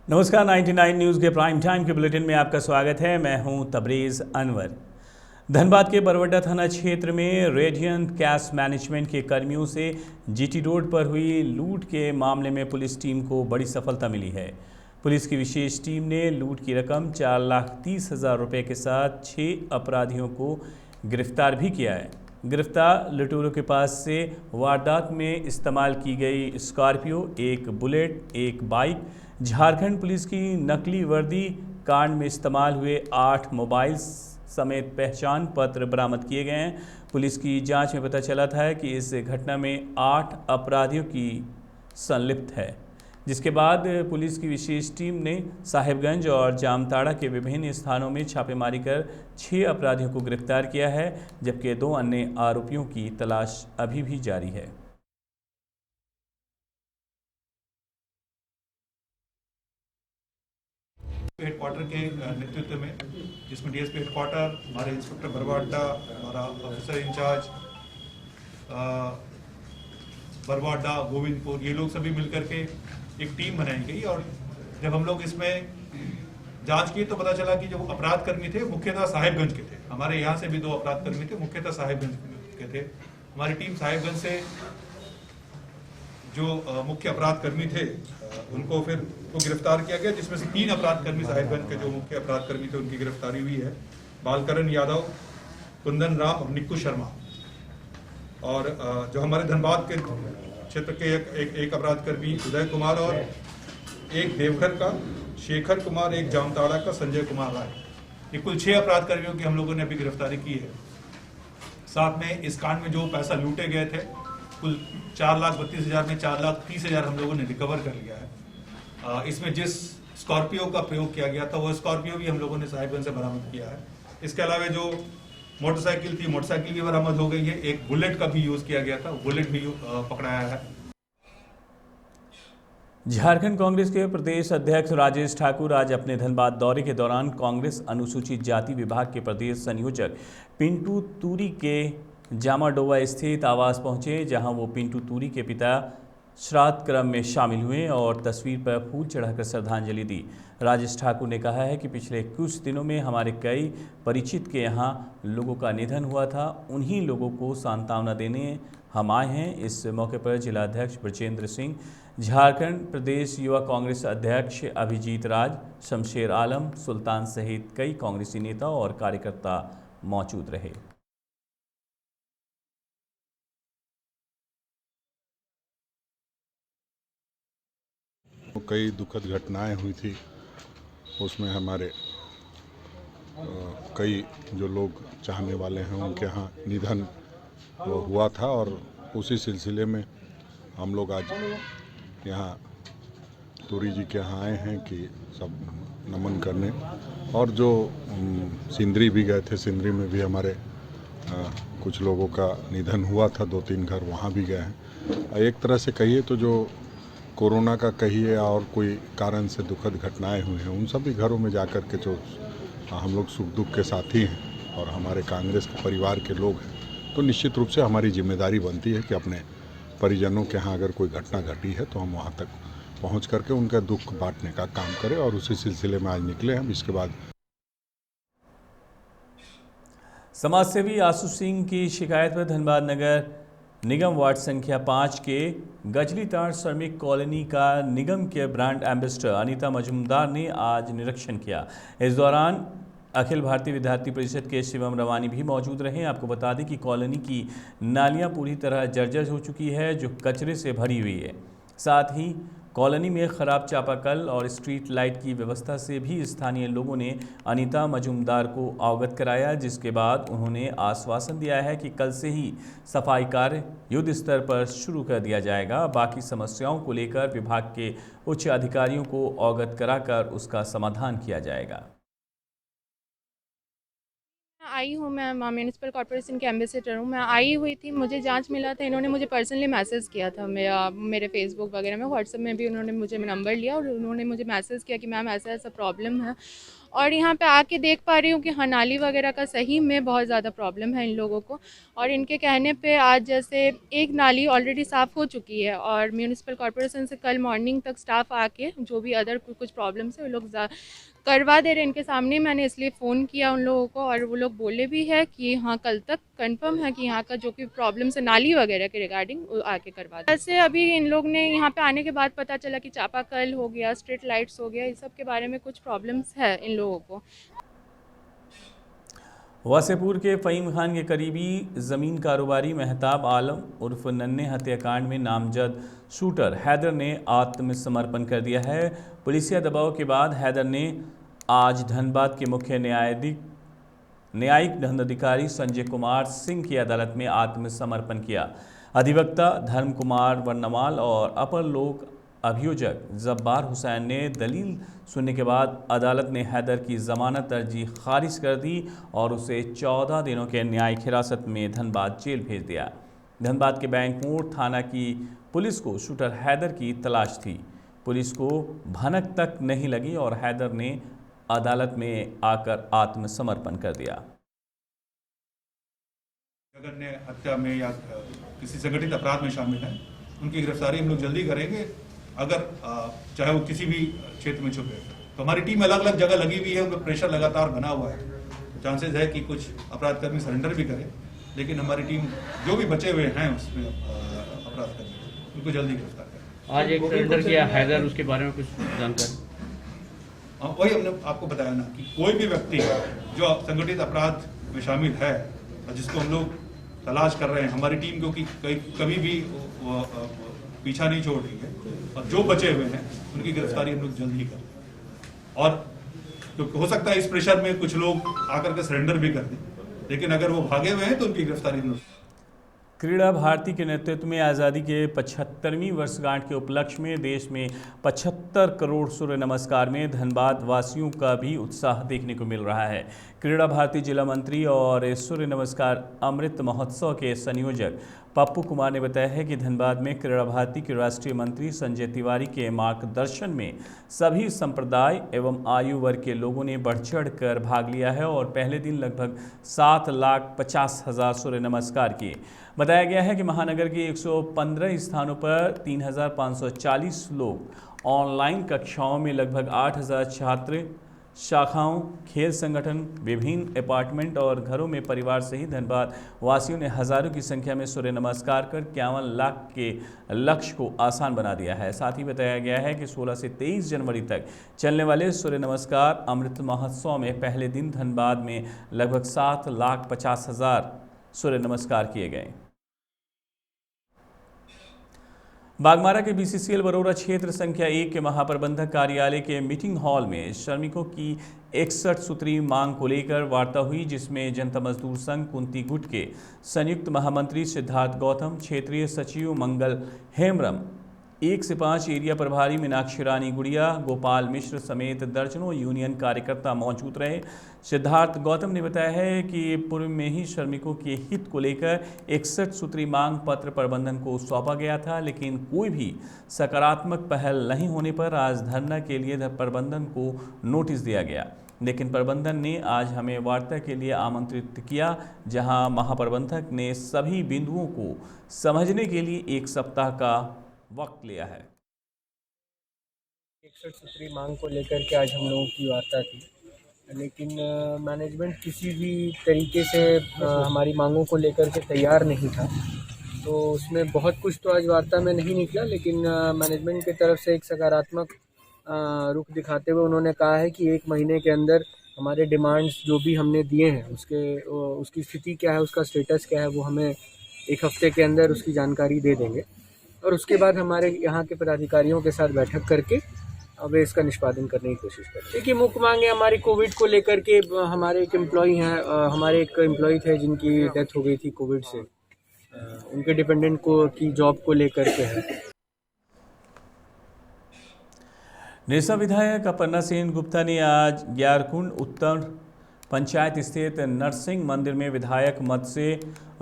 नमस्कार, 99 न्यूज़ के prime time के बुलेटिन में आपका स्वागत है। मैं हूं तबरेज़ अनवर। धनबाद के बरवड्डा थाना क्षेत्र में रेडियंट कैश मैनेजमेंट के कर्मियों से जीटी रोड पर हुई लूट के मामले में पुलिस टीम को बड़ी सफलता मिली है। पुलिस की विशेष टीम ने लूट की रकम 4,30,000 रुपये के साथ 6 अपराधियों को गिरफ्तार भी किया है। गिरफ्तार लुटेरों के पास से वारदात में इस्तेमाल की गई स्कॉर्पियो, एक बुलेट, एक बाइक, झारखंड पुलिस की नकली वर्दी, कांड में इस्तेमाल हुए 8 मोबाइल समेत पहचान पत्र बरामद किए गए हैं। पुलिस की जांच में पता चला था कि इस घटना में 8 अपराधियों की संलिप्त है, जिसके बाद पुलिस की विशेष टीम ने साहिबगंज और जामताड़ा के विभिन्न स्थानों में छापेमारी कर 6 अपराधियों को गिरफ्तार किया है, जबकि 2 अन्य आरोपियों की तलाश अभी भी जारी है। हेडक्वार्टर के नेतृत्व में, जिसमें डीएसपी हेडक्वार्टर, हमारे इंस्पेक्टर बरवाड्डा, हमारा ऑफिसर इंचार्ज बरवाड्डा, गोविंदपुर, ये लोग सभी मिलकर के एक टीम बनाई गई। और जब हम लोग इसमें जांच की तो पता चला कि जो अपराध कर्मी थे मुख्यतः साहिबगंज के थे। हमारे यहाँ से भी 2 अपराध कर्मी थे, मुख्यतः साहिबगंज के थे। हमारी टीम साहिबगंज से जो मुख्य अपराध कर्मी थे उनको फिर गिरफ्तार किया गया, जिसमें से 3 अपराध कर्मी साहिबगंज के जो मुख्य अपराध कर्मी थे उनकी गिरफ्तारी हुई है। बालकरण यादव, कुंदन राम और निक्कू शर्मा। और जो हमारे धनबाद के क्षेत्र के एक अपराध कर्मी उदय कुमार और एक देवघर का शेखर कुमार, एक जामताड़ा का संजय कुमार राय। ये कुल 6 अपराध कर्मियों की हम लोगों ने अभी गिरफ्तारी की है। साथ में इस कांड में जो पैसा लूटे गए थे, कुल 4,32,000 में 4,30,000 हम लोगों ने रिकवर कर लिया है। इसमें जिस स्कॉर्पियो का प्रयोग किया गया था वो स्कॉर्पियो भी हम लोगों ने साहिबगंज से बरामद किया है। इसके अलावा जो मोटरसाइकिल थी, मोटरसाइकिल भी बरामद हो गई है। एक बुलेट का भी यूज किया गया था, बुलेट भी पकड़ाया है। झारखंड कांग्रेस के प्रदेश अध्यक्ष राजेश ठाकुर आज अपने धनबाद दौरे के दौरान कांग्रेस अनुसूचित जाति विभाग के प्रदेश संयोजक पिंटू तूरी के जामाडोवा स्थित आवास पहुंचे, जहां वो पिंटू तूरी के पिता श्राद्ध क्रम में शामिल हुए और तस्वीर पर फूल चढ़ाकर श्रद्धांजलि दी। राजेश ठाकुर ने कहा है कि पिछले कुछ दिनों में हमारे कई परिचित के यहाँ लोगों का निधन हुआ था, उन्हीं लोगों को सांत्वना देने हम आए हैं। इस मौके पर जिलाध्यक्ष ब्रजेंद्र सिंह, झारखंड प्रदेश युवा कांग्रेस अध्यक्ष अभिजीत राज, शमशेर आलम, सुल्तान सहित कई कांग्रेसी नेता और कार्यकर्ता मौजूद रहे। कई दुखद घटनाएं हुई थी, उसमें हमारे कई जो लोग चाहने वाले हैं उनके यहाँ निधन हुआ था और उसी सिलसिले में हम लोग आज यहाँ तूरी जी के यहाँ आए हैं कि सब नमन करने। और जो सिंदरी भी गए थे, सिंदरी में भी हमारे कुछ लोगों का निधन हुआ था, 2-3 घर वहाँ भी गए हैं। एक तरह से कहिए तो जो कोरोना का कहिए और कोई कारण से दुखद घटनाएं हुई हैं, उन सभी घरों में जाकर के जो हम लोग सुख दुख के साथी हैं और हमारे कांग्रेस के परिवार के लोग हैं, तो निश्चित रूप से हमारी जिम्मेदारी बनती है कि अपने परिजनों के यहाँ अगर कोई घटना घटी है तो हम वहाँ तक पहुँच करके उनका दुख बांटने का काम करें, और उसी सिलसिले में आज निकले हम। इसके बाद समाजसेवी आशु सिंह की शिकायत पर धनबाद नगर निगम वार्ड संख्या 5 के गजलीताड़ श्रमिक कॉलोनी का निगम के ब्रांड एम्बेसडर अनीता मजूमदार ने आज निरीक्षण किया। इस दौरान अखिल भारतीय विद्यार्थी परिषद के शिवम रवानी भी मौजूद रहे। आपको बता दें कि कॉलोनी की नालियां पूरी तरह जर्जर हो चुकी है, जो कचरे से भरी हुई है। साथ ही कॉलोनी में खराब चापाकल और स्ट्रीट लाइट की व्यवस्था से भी स्थानीय लोगों ने अनीता मजूमदार को अवगत कराया, जिसके बाद उन्होंने आश्वासन दिया है कि कल से ही सफाई कार्य युद्ध स्तर पर शुरू कर दिया जाएगा। बाकी समस्याओं को लेकर विभाग के उच्च अधिकारियों को अवगत कराकर उसका समाधान किया जाएगा। आई हूँ, मैं म्यूनिसिपल कॉर्पोरेशन के एम्बेसडर हूँ। मैं आई हुई थी, मुझे जांच मिला था, इन्होंने मुझे पर्सनली मैसेज किया था, मेरे फेसबुक वगैरह में, व्हाट्सएप में भी उन्होंने मुझे नंबर लिया और उन्होंने मुझे मैसेज किया कि मैम ऐसा ऐसा प्रॉब्लम है और यहाँ पे आके देख पा रही हूँ कि हाँ, नाली वगैरह का सही में बहुत ज़्यादा प्रॉब्लम है इन लोगों को। और इनके कहने पे आज जैसे एक नाली ऑलरेडी साफ़ हो चुकी है और म्यूनिसिपल कॉर्पोरेशन से कल मॉर्निंग तक स्टाफ आके जो भी अदर कुछ प्रॉब्लम्स है वो लोग करवा दे रहे हैं। इनके सामने मैंने इसलिए फ़ोन किया उन लोगों को और वो लोग बोले भी है कि हाँ, कल तक कंफर्म है कि यहाँ का जो कि प्रॉब्लम्स है नाली वगैरह के रिगार्डिंग वो आके करवा दे। वैसे अभी इन लोग ने यहाँ पे आने के बाद पता चला कि चापाकल हो गया, स्ट्रीट लाइट्स हो गया, इस सब के बारे में कुछ प्रॉब्लम्स है इन लोगों को। वासेपुर के फ़हीम खान के करीबी ज़मीन कारोबारी मेहताब आलम उर्फ नन्हे हत्याकांड में नामजद शूटर हैदर ने आत्मसमर्पण कर दिया है। पुलिसिया दबाव के बाद हैदर ने आज धनबाद के मुख्य न्यायिक दंडाधिकारी संजय कुमार सिंह की अदालत में आत्मसमर्पण किया। अधिवक्ता धर्म कुमार वर्णमाल और अपर लोक अभियोजक जब्बार हुसैन ने दलील सुनने के बाद अदालत ने हैदर की जमानत अर्जी खारिज कर दी और उसे 14 दिनों के न्यायिक हिरासत में धनबाद जेल भेज दिया। धनबाद के बैंक मोड़ थाना की पुलिस को शूटर हैदर की तलाश थी। पुलिस को भनक तक नहीं लगी और हैदर ने अदालत में आकर आत्मसमर्पण कर दिया। जघन्य हत्या में या किसी संगठित अपराध में शामिल है, उनकी गिरफ्तारी हम लोग जल्दी करेंगे। अगर चाहे वो किसी भी क्षेत्र में छुपे, तो हमारी टीम अलग अलग जगह लगी हुई है, उन पर प्रेशर लगातार बना हुआ है। तो चांसेस है कि कुछ अपराधकर्मी सरेंडर भी करें, लेकिन हमारी टीम जो भी बचे हुए हैं उसमें अपराधकर्मी, उनको जल्दी गिरफ्तार करें। आज एक सरेंडर किया हैदर, उसके बारे में कुछ जानकारी? वही हमने आपको बताया ना कि कोई भी व्यक्ति जो संगठित अपराध में शामिल है और जिसको हम लोग तलाश कर रहे हैं, हमारी टीम क्योंकि कभी भी पीछा नहीं छोड़ रही है और जो बचे हुए हैं उनकी गिरफ्तारी हम लोग जल्द ही करें। और तो हो सकता है इस प्रेशर में कुछ लोग आकर के सरेंडर भी कर दें, लेकिन अगर वो भागे हुए हैं तो उनकी गिरफ्तारी हम लोग। क्रीड़ा भारती के नेतृत्व में आज़ादी के 75वीं वर्षगांठ के उपलक्ष्य में देश में 75 करोड़ सूर्य नमस्कार में धनबाद वासियों का भी उत्साह देखने को मिल रहा है। क्रीड़ा भारती जिला मंत्री और सूर्य नमस्कार अमृत महोत्सव के संयोजक पप्पू कुमार ने बताया है कि धनबाद में क्रीड़ा भारती के राष्ट्रीय मंत्री संजय तिवारी के मार्गदर्शन में सभी संप्रदाय एवं आयु वर्ग के लोगों ने बढ़ चढ़ कर भाग लिया है और पहले दिन लगभग 7,50,000 सूर्य नमस्कार किए। बताया गया है कि महानगर के 115 स्थानों पर 3,540 लोग ऑनलाइन कक्षाओं में लगभग 8,000 छात्र शाखाओं, खेल संगठन, विभिन्न अपार्टमेंट और घरों में परिवार सहित धनबाद वासियों ने हजारों की संख्या में सूर्य नमस्कार कर 51 लाख के लक्ष्य को आसान बना दिया है। साथ ही बताया गया है कि 16 से 23 जनवरी तक चलने वाले सूर्य नमस्कार अमृत महोत्सव में पहले दिन धनबाद में लगभग 7,50,000 सूर्य नमस्कार किए गए। बागमारा के बीसीसीएल बरोरा क्षेत्र संख्या 1 के महाप्रबंधक कार्यालय के मीटिंग हॉल में श्रमिकों की 61 सूत्री मांग को लेकर वार्ता हुई, जिसमें जनता मजदूर संघ कुंती गुट के संयुक्त महामंत्री सिद्धार्थ गौतम, क्षेत्रीय सचिव मंगल हेम्ब्रम, 1 से 5 एरिया प्रभारी मीनाक्षी रानी गुड़िया, गोपाल मिश्र समेत दर्जनों यूनियन कार्यकर्ता मौजूद रहे। सिद्धार्थ गौतम ने बताया है कि पूर्व में ही श्रमिकों के हित को लेकर 61 सूत्री मांग पत्र प्रबंधन को सौंपा गया था, लेकिन कोई भी सकारात्मक पहल नहीं होने पर आज धरना के लिए प्रबंधन को नोटिस दिया गया। लेकिन प्रबंधन ने आज हमें वार्ता के लिए आमंत्रित किया, जहां महाप्रबंधक ने सभी बिंदुओं को समझने के लिए 1 सप्ताह का वक्त लिया है। 61 सूत्री मांग को लेकर के आज हम लोगों की वार्ता थी, लेकिन मैनेजमेंट किसी भी तरीके से हमारी मांगों को लेकर के तैयार नहीं था, तो उसमें बहुत कुछ तो आज वार्ता में नहीं निकला। लेकिन मैनेजमेंट की तरफ से एक सकारात्मक रुख दिखाते हुए उन्होंने कहा है कि 1 महीने के अंदर हमारे डिमांड्स जो भी हमने दिए हैं उसकी स्थिति क्या है, उसका स्टेटस क्या है, वो हमें 1 हफ्ते के अंदर उसकी जानकारी दे देंगे और उसके बाद हमारे यहाँ के पदाधिकारियों के साथ बैठक करके अब इसका निष्पादन करने की कोशिश करते हैं। देखिए, मुख्य मांग है हमारी कोविड को लेकर के। हमारे एक एम्प्लॉई हैं, हमारे एक एम्प्लॉई थे जिनकी डेथ हो गई थी कोविड से, उनके डिपेंडेंट को की जॉब को लेकर के है। नेसा विधायक अपर्णा सेन गुप्ता ने आज ग्यारकुंड उत्तर पंचायत स्थित नरसिंह मंदिर में विधायक मत से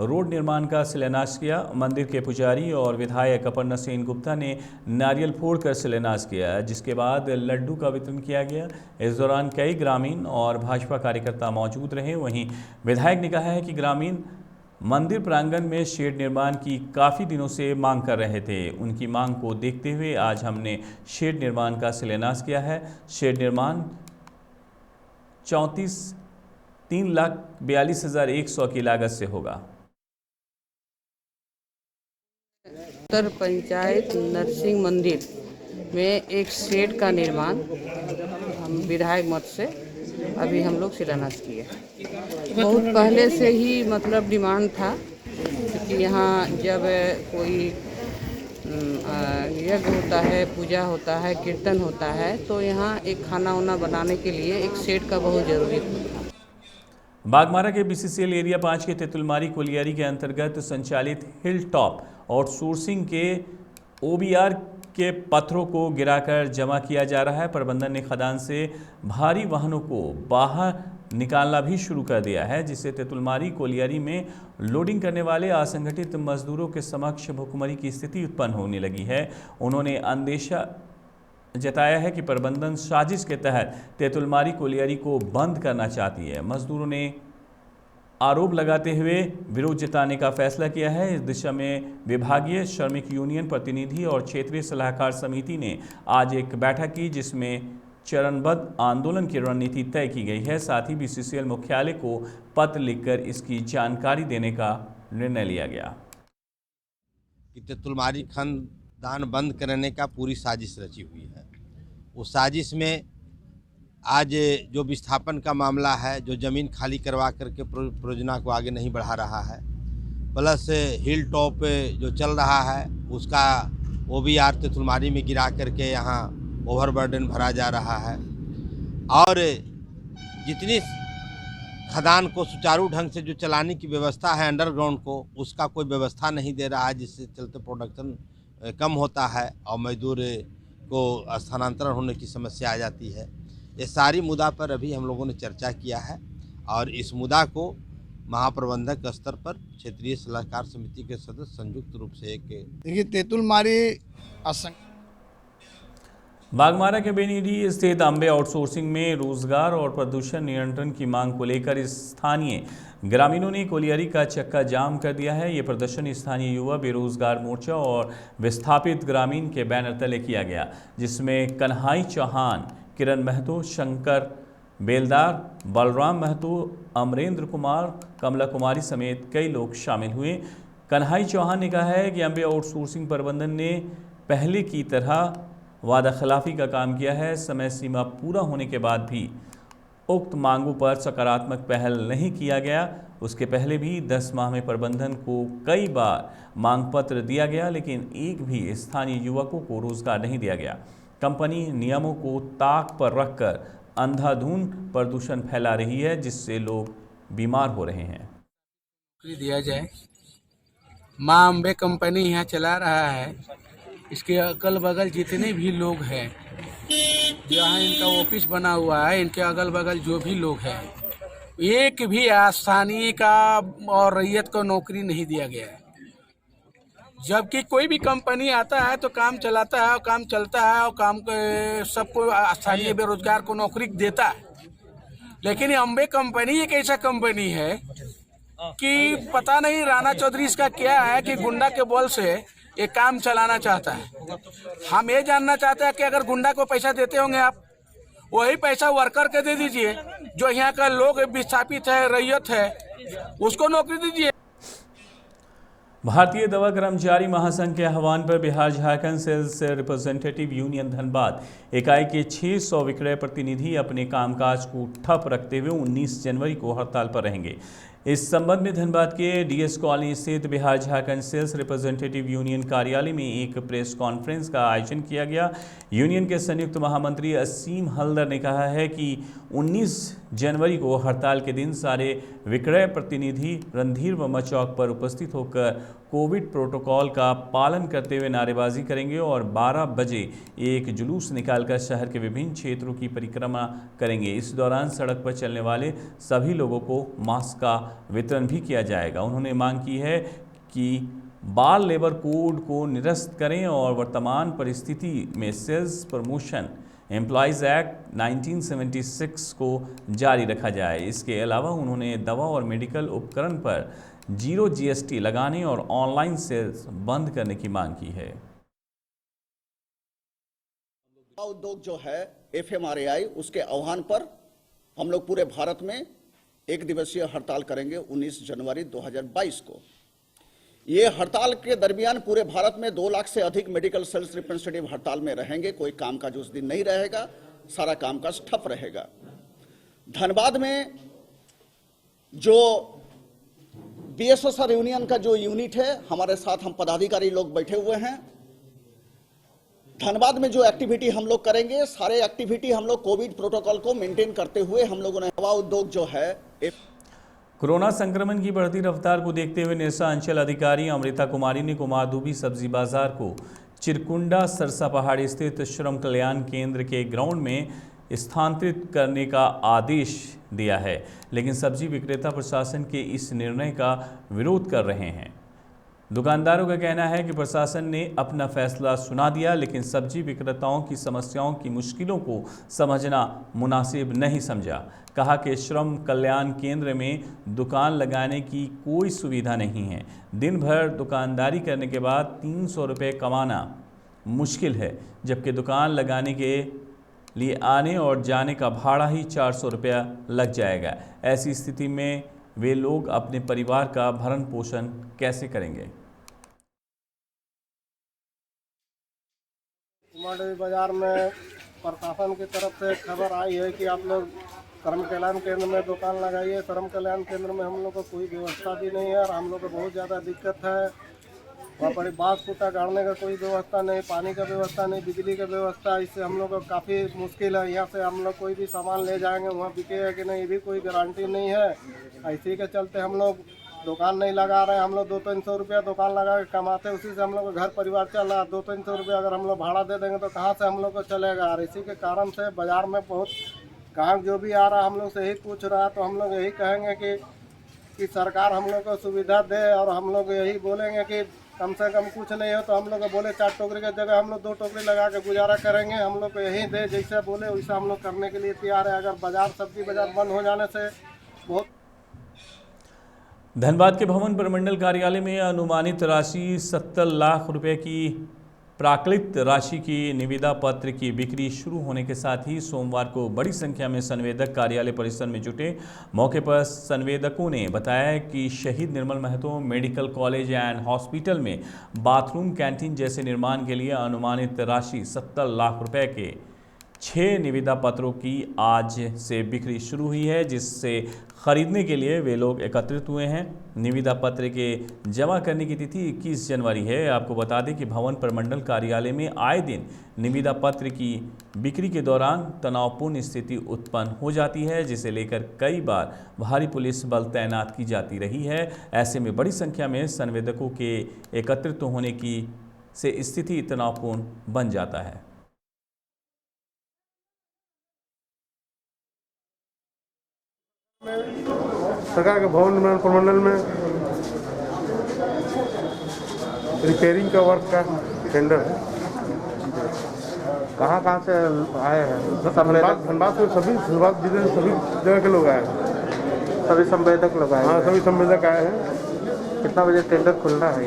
रोड निर्माण का शिलान्यास किया। मंदिर के पुजारी और विधायक अपर्णा सेन गुप्ता ने नारियल फोड़कर शिलान्यास किया, जिसके बाद लड्डू का वितरण किया गया। इस दौरान कई ग्रामीण और भाजपा कार्यकर्ता मौजूद रहे। वहीं विधायक ने कहा है कि ग्रामीण मंदिर प्रांगण में शेड निर्माण की काफ़ी दिनों से मांग कर रहे थे। उनकी मांग को देखते हुए आज हमने शेड निर्माण का शिलान्यास किया है। शेड निर्माण 3,42,100 की लागत से होगा। उत्तर पंचायत नरसिंह मंदिर में एक शेड का निर्माण हम विधायक मत से अभी हम लोग शिलान्यास किए। बहुत पहले से ही मतलब डिमांड था, क्योंकि यहाँ जब कोई यज्ञ होता है, पूजा होता है, कीर्तन होता है, तो यहाँ एक खाना वाना बनाने के लिए एक शेड का बहुत ज़रूरी था। बागमारा के BCCL एरिया 5 के तेतुलमारी कोलियारी के अंतर्गत संचालित हिल टॉप आउटसोर्सिंग के OBR के पत्थरों को गिराकर जमा किया जा रहा है। प्रबंधन ने खदान से भारी वाहनों को बाहर निकालना भी शुरू कर दिया है, जिससे तेतुलमारी कोलियारी में लोडिंग करने वाले असंगठित मजदूरों के समक्ष भुखमरी की स्थिति उत्पन्न होने लगी है। उन्होंने अंदेशा जताया है कि प्रबंधन साजिश के तहत तेतुलमारी कोलियारी को बंद करना चाहती है। मजदूरों ने आरोप लगाते हुए विरोध जताने का फैसला किया है। इस दिशा में विभागीय श्रमिक यूनियन प्रतिनिधि और क्षेत्रीय सलाहकार समिति ने आज एक बैठक की, जिसमें चरणबद्ध आंदोलन की रणनीति तय की गई है। साथ ही BCCL मुख्यालय को पत्र लिखकर इसकी जानकारी देने का निर्णय लिया गया। तेतुलमारी खनदान बंद करने का पूरी साजिश रची हुई है। उस साजिश में आज जो विस्थापन का मामला है, जो ज़मीन खाली करवा करके परियोजना को आगे नहीं बढ़ा रहा है, प्लस हिल टॉप जो चल रहा है उसका OBR तेतुलमारी में गिरा करके यहाँ ओवरबर्डन भरा जा रहा है, और जितनी खदान को सुचारू ढंग से जो चलाने की व्यवस्था है अंडरग्राउंड को, उसका कोई व्यवस्था नहीं दे रहा है, जिससे चलते प्रोडक्शन कम होता है और मजदूर को स्थानांतरण होने की समस्या आ जाती है। ये सारी मुद्दा पर अभी हम लोगों ने चर्चा किया है और इस मुद्दा को महाप्रबंधक स्तर पर क्षेत्रीय सलाहकार समिति के सदस्य संयुक्त रूप से एक देखिए तेतुलमारी बागमारा के बेनीडी स्थित अम्बे आउटसोर्सिंग में रोजगार और प्रदूषण नियंत्रण की मांग को लेकर स्थानीय ग्रामीणों ने कोलियारी का चक्का जाम कर दिया है। ये प्रदर्शन स्थानीय युवा बेरोजगार मोर्चा और विस्थापित ग्रामीण के बैनर तले किया गया, जिसमें कन्हाई चौहान, किरण महतो, शंकर बेलदार, बलराम महतो, अमरेंद्र कुमार, कमला कुमारी समेत कई लोग शामिल हुए। कन्हाई चौहान ने कहा है कि अम्बे आउटसोर्सिंग प्रबंधन ने पहले की तरह वादा खिलाफी का काम किया है। समय सीमा पूरा होने के बाद भी उक्त मांगों पर सकारात्मक पहल नहीं किया गया। उसके पहले भी 10 माह में प्रबंधन को कई बार मांग पत्र दिया गया, लेकिन एक भी स्थानीय युवकों को रोजगार नहीं दिया गया। कंपनी नियमों को ताक पर रखकर अंधाधुंध प्रदूषण फैला रही है, जिससे लोग बीमार हो रहे हैं। दिया जाए, माँ अम्बे कंपनी यहाँ चला रहा है। इसके अगल बगल जितने भी लोग हैं, जहाँ इनका ऑफिस बना हुआ है, इनके अगल बगल जो भी लोग हैं, एक भी स्थानीय का और रैयत को नौकरी नहीं दिया गया है। जबकि कोई भी कंपनी आता है तो काम चलाता है और काम चलता है और काम सबको स्थानीय बेरोजगार को नौकरी देता है। लेकिन अम्बे कंपनी एक ऐसा कंपनी है कि पता नहीं राणा चौधरी इसका क्या है कि गुंडा के बल से ये काम चलाना चाहता है। हम ये जानना चाहते हैं कि अगर गुंडा को पैसा देते होंगे आप, वही पैसा वर्कर के दे दीजिए। जो यहाँ का लोग विस्थापित है, रैयत है, उसको नौकरी दीजिए। भारतीय दवा कर्मचारी महासंघ के आह्वान पर Bihar Jharkhand sales representative union Dhanbad इकाई के 600 विक्रय प्रतिनिधि अपने कामकाज को ठप रखते हुए 19 जनवरी को हड़ताल पर रहेंगे। इस संबंध में धनबाद के DS कॉलोनी स्थित Bihar Jharkhand sales representative union कार्यालय में एक प्रेस कॉन्फ्रेंस का आयोजन किया गया। यूनियन के संयुक्त महामंत्री असीम हल्दर ने कहा है कि 19 जनवरी को हड़ताल के दिन सारे विक्रय प्रतिनिधि रणधीर वर्मा चौक पर उपस्थित होकर कोविड प्रोटोकॉल का पालन करते हुए नारेबाजी करेंगे और 12 बजे एक जुलूस निकालकर शहर के विभिन्न क्षेत्रों की परिक्रमा करेंगे। इस दौरान सड़क पर चलने वाले सभी लोगों को मास्क का वितरण भी किया जाएगा। उन्होंने मांग की है कि बाल लेबर कोड को निरस्त करें और वर्तमान परिस्थिति में सेल्स प्रमोशन एम्प्लॉयज़ एक्ट 1976 को जारी रखा जाए। इसके अलावा उन्होंने दवा और मेडिकल उपकरण पर 0 GST लगाने और ऑनलाइन सेल्स बंद करने की मांग की है। उद्योग जो है FMRAI, उसके आह्वान पर हम लोग पूरे भारत में एक दिवसीय हड़ताल करेंगे 19 जनवरी 2022 को। ये हड़ताल के दरमियान पूरे भारत में 2 लाख से अधिक मेडिकल सेल्स रिप्रेजेंटेटिव हड़ताल में रहेंगे। कोई कामकाज उस दिन नहीं रहेगा, सारा कामकाज ठप रहेगा। धनबाद में जो BSSR यूनियन का जो यूनिट है, हमारे साथ हम पदाधिकारी लोग बैठे हुए हैं। धनबाद में जो एक्टिविटी हम लोग करेंगे, सारे एक्टिविटी हम लोग कोविड प्रोटोकॉल को मेंटेन करते हुए हम लोगों ने हवा उद्योग जो है कोरोना संक्रमण की बढ़ती रफ्तार को देखते हुए निरसा अंचल अधिकारी अमृता कुमारी ने कुमारधुबी सब्जी बाजार को चिरकुंडा सरसा पहाड़ी स्थित श्रम कल्याण केंद्र के ग्राउंड में स्थानांतरित करने का आदेश दिया है, लेकिन सब्जी विक्रेता प्रशासन के इस निर्णय का विरोध कर रहे हैं। दुकानदारों का कहना है कि प्रशासन ने अपना फैसला सुना दिया, लेकिन सब्जी विक्रेताओं की समस्याओं की मुश्किलों को समझना मुनासिब नहीं समझा। कहा कि श्रम कल्याण केंद्र में दुकान लगाने की कोई सुविधा नहीं है। दिन भर दुकानदारी करने के बाद 300 रुपये कमाना मुश्किल है, जबकि दुकान लगाने के लिए आने और जाने का भाड़ा ही 400 रुपया लग जाएगा। ऐसी स्थिति में वे लोग अपने परिवार का भरण पोषण कैसे करेंगे? कुमारधुबी बाजार में प्रशासन की तरफ से खबर आई है कि आप लोग श्रम कल्याण केंद्र में दुकान लगाइए। श्रम कल्याण केंद्र में हम लोग को कोई व्यवस्था भी नहीं है और हम लोग को बहुत ज़्यादा दिक्कत है। वहाँ पर बाँस कूटा गाड़ने का कोई व्यवस्था नहीं, पानी का व्यवस्था नहीं, बिजली का व्यवस्था। इससे हम लोग को काफ़ी मुश्किल है। यहाँ से हम लोग कोई भी सामान ले जाएंगे, वहाँ बिकेगा कि नहीं, ये भी कोई गारंटी नहीं है। इसी के चलते हम लोग दुकान नहीं लगा रहे हैं। हम लोग 200-300 रुपया दुकान लगा के कमाते हैं, उसी से हम लोग का घर परिवार चल रहा है। 200-300 रुपया अगर हम लोग भाड़ा दे देंगे तो कहाँ से हम लोग को चलेगा। और इसी के कारण से बाज़ार में बहुत ग्राहक जो भी आ रहा है हम लोग से यही पूछ रहा है। तो हम लोग यही कहेंगे कि सरकार हम लोग को सुविधा दे, और हम लोग यही बोलेंगे कि कम से कम कुछ नहीं हो तो हम लोग को बोले 4 टोकरी की जगह हम लोग 2 टोकरी लगा के गुजारा करेंगे। हम लोग को यही दे, जैसे बोले वैसा हम लोग करने के लिए तैयार है। अगर बाजार सब्जी बाजार बंद हो जाने से बहुत। धनबाद के भवन प्रमंडल कार्यालय में अनुमानित राशि 70 लाख रुपए की प्राकृत राशि की निविदा पत्र की बिक्री शुरू होने के साथ ही सोमवार को बड़ी संख्या में संवेदक कार्यालय परिसर में जुटे। मौके पर संवेदकों ने बताया कि Shaheed Nirmal Mahto medical college and hospital में बाथरूम कैंटीन जैसे निर्माण के लिए अनुमानित राशि 70 लाख रुपए के 6 निविदा पत्रों की आज से बिक्री शुरू हुई है, जिससे खरीदने के लिए वे लोग एकत्रित हुए हैं। निविदा पत्र के जमा करने की तिथि 21 जनवरी है। आपको बता दें कि भवन प्रमंडल कार्यालय में आए दिन निविदा पत्र की बिक्री के दौरान तनावपूर्ण स्थिति उत्पन्न हो जाती है, जिसे लेकर कई बार भारी पुलिस बल तैनात की जाती रही है। ऐसे में बड़ी संख्या में संवेदकों के एकत्रित होने की से स्थिति तनावपूर्ण बन जाता है। सरकार के भवन प्रमंडल में रिपेयरिंग का वर्क का टेंडर है। कहाँ से आए हैं? धनबाद से धनबाद जिले में सभी जगह के लोग आए हैं। सभी संवेदक लोग आए? हाँ, सभी संवेदक आए हैं। कितना बजे टेंडर खुलना है?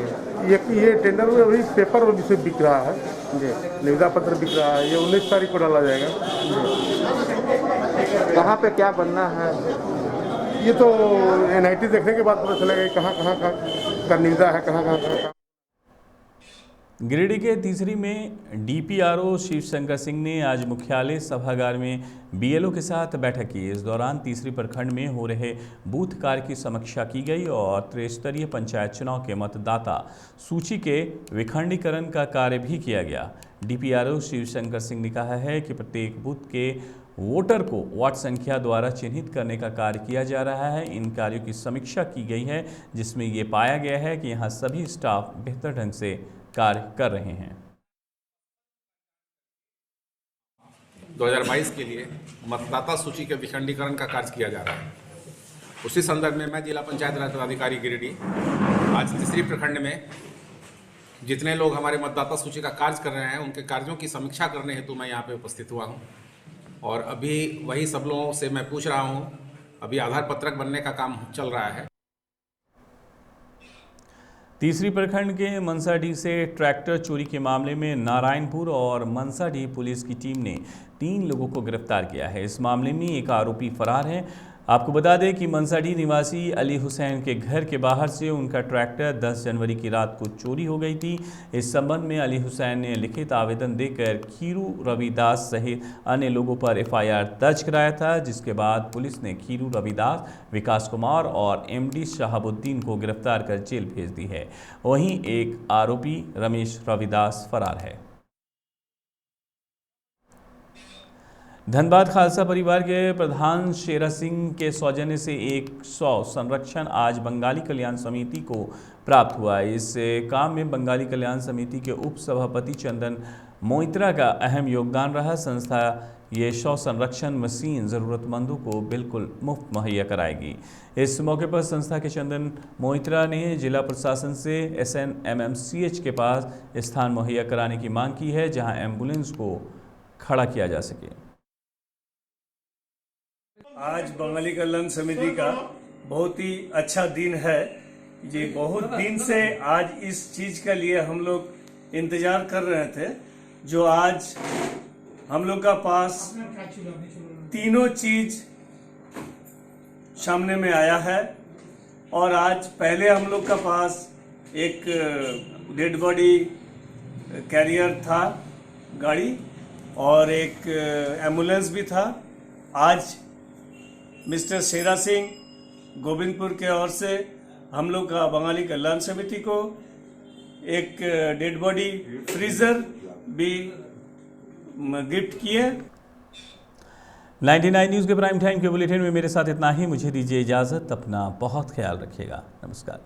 ये टेंडर में अभी पेपर से बिक रहा है जी, निविदा पत्र बिक रहा है। ये 19 तारीख को डाला जाएगा। कहाँ पे क्या बनना है ये तो NIT देखने के बाद पता चलेगा कहाँ का निविदा है, कहाँ का। गिरिडीह के तीसरी में DPRO शिव शंकर सिंह ने आज मुख्यालय सभागार में BLO के साथ बैठक की। इस दौरान तीसरी प्रखंड में हो रहे बूथ कार्य की समीक्षा की गई और त्रिस्तरीय पंचायत चुनाव के मतदाता सूची के विखंडीकरण का कार्य भी किया गया। DPRO शिव शंकर सिंह ने कहा है कि प्रत्येक बूथ के वोटर को वार्ड संख्या द्वारा चिन्हित करने का कार्य किया जा रहा है। इन कार्यों की समीक्षा की गई है, जिसमें ये पाया गया है कि यहाँ सभी स्टाफ बेहतर ढंग से कार्य कर रहे हैं। 2022 के लिए मतदाता सूची के विखंडीकरण का कार्य किया जा रहा है। उसी संदर्भ में मैं जिला पंचायत राज पदाधिकारी गिरिडीह आज तीसरी प्रखंड में जितने लोग हमारे मतदाता सूची का कार्य कर रहे हैं उनके कार्यों की समीक्षा करने हेतु मैं यहाँ पे उपस्थित हुआ हूँ और अभी वही सब लोगों से मैं पूछ रहा हूँ। अभी आधार पत्रक बनने का काम चल रहा है। तीसरी प्रखंड के मनसाडीह से ट्रैक्टर चोरी के मामले में नारायणपुर और मनसाडीह पुलिस की टीम ने 3 लोगों को गिरफ्तार किया है। इस मामले में एक आरोपी फरार है। आपको बता दें कि मनसाडीह निवासी अली हुसैन के घर के बाहर से उनका ट्रैक्टर 10 जनवरी की रात को चोरी हो गई थी। इस संबंध में अली हुसैन ने लिखित आवेदन देकर खीरू रविदास सहित अन्य लोगों पर FIR दर्ज कराया था, जिसके बाद पुलिस ने खीरू रविदास, विकास कुमार और MD शहाबुद्दीन को गिरफ्तार कर जेल भेज दी है। वहीं एक आरोपी रमेश रविदास फरार है। धनबाद खालसा परिवार के प्रधान शेरा सिंह के सौजन्य से 100 संरक्षण आज बंगाली कल्याण समिति को प्राप्त हुआ। इस काम में बंगाली कल्याण समिति के उप सभापति चंदन मोइत्रा का अहम योगदान रहा। संस्था ये 100 संरक्षण मशीन ज़रूरतमंदों को बिल्कुल मुफ्त मुहैया कराएगी। इस मौके पर संस्था के चंदन मोइत्रा ने जिला प्रशासन से SNMMCH के पास स्थान मुहैया कराने की मांग की है, जहां एम्बुलेंस को खड़ा किया जा सके। आज बंगाली कल्याण समिति का बहुत ही अच्छा दिन है। ये बहुत दिन से आज इस चीज के लिए हम लोग इंतजार कर रहे थे, जो आज हम लोग का पास तीनों चीज सामने में आया है। और आज पहले हम लोग का पास एक डेड बॉडी कैरियर था गाड़ी और एक एम्बुलेंस भी था। आज मिस्टर शेरा सिंह गोविंदपुर के ओर से हम लोग का बंगाली कल्याण समिति को एक डेड बॉडी फ्रीजर भी गिफ्ट किए। 99 न्यूज़ के प्राइम टाइम के बुलेटिन में मेरे साथ इतना ही। मुझे दीजिए इजाज़त। अपना बहुत ख्याल रखिएगा। नमस्कार।